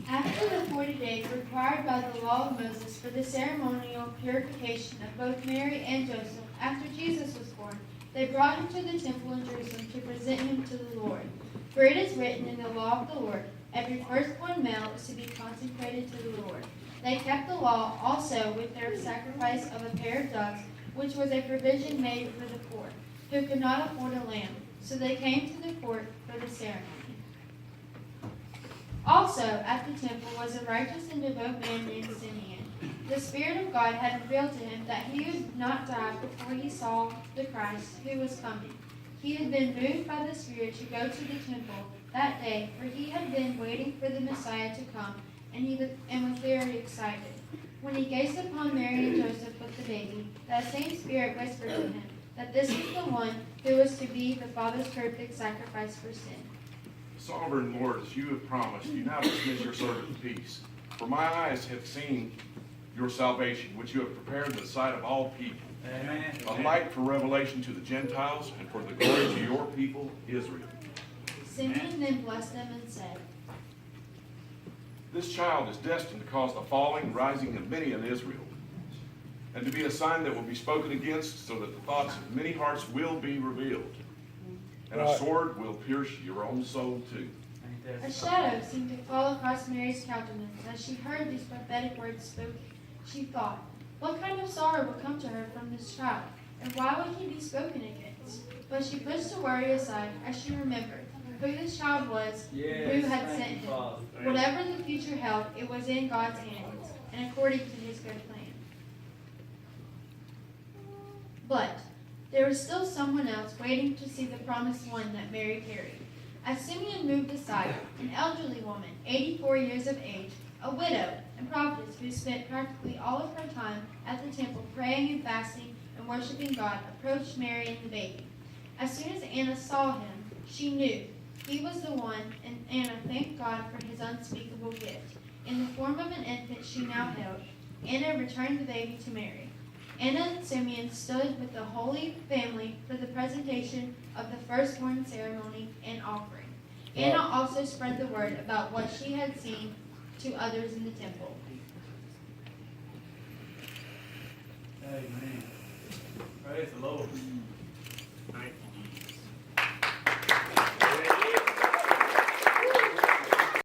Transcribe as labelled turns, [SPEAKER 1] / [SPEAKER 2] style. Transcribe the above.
[SPEAKER 1] After the 40 days required by the law of Moses for the ceremonial purification of both Mary and Joseph, after Jesus was born, they brought him to the temple in Jerusalem to present him to the Lord. For it is written in the law of the Lord, every firstborn male is to be consecrated to the Lord. They kept the law also with their sacrifice of a pair of doves, which was a provision made for the poor, who could not afford a lamb. So they came to the court for the ceremony. Also at the temple was a righteous and devout man named Simeon. The Spirit of God had revealed to him that he would not die before he saw the Christ who was coming. He had been moved by the Spirit to go to the temple that day, for he had been waiting for the Messiah to come, and was very excited. When he gazed upon Mary and Joseph with the baby, that same Spirit whispered to him that this was the one who was to be the Father's perfect sacrifice for sin.
[SPEAKER 2] Sovereign Lord, as you have promised, you now dismiss your servant in peace. For my eyes have seen your salvation, which you have prepared in the sight of all people.
[SPEAKER 3] Amen.
[SPEAKER 2] A light for revelation to the Gentiles and for the glory to your people, Israel.
[SPEAKER 1] Simeon then blessed them and said,
[SPEAKER 2] This child is destined to cause the falling and rising of many in Israel, and to be a sign that will be spoken against, so that the thoughts of many hearts will be revealed. And a sword will pierce your own soul too.
[SPEAKER 1] A shadow seemed to fall across Mary's countenance as she heard these prophetic words spoken. She thought, what kind of sorrow will come to her from this child, and why would he be spoken against? But she pushed her worry aside as she remembered who this child was, who had sent him. Whatever the future held, it was in God's hands, and according to his good plan. But there was still someone else waiting to see the promised one that Mary carried. As Simeon moved aside, an elderly woman, 84 years of age, a widow and prophetess who spent practically all of her time at the temple praying and fasting and worshiping God, approached Mary and the baby. As soon as Anna saw him, she knew he was the one, and Anna thanked God for his unspeakable gift. In the form of an infant she now held, Anna returned the baby to Mary. Anna and Simeon stood with the Holy Family for the presentation of the firstborn ceremony and offering. Anna also spread the word about what she had seen to others in the temple.
[SPEAKER 3] Amen. Praise the Lord.
[SPEAKER 2] Thank you.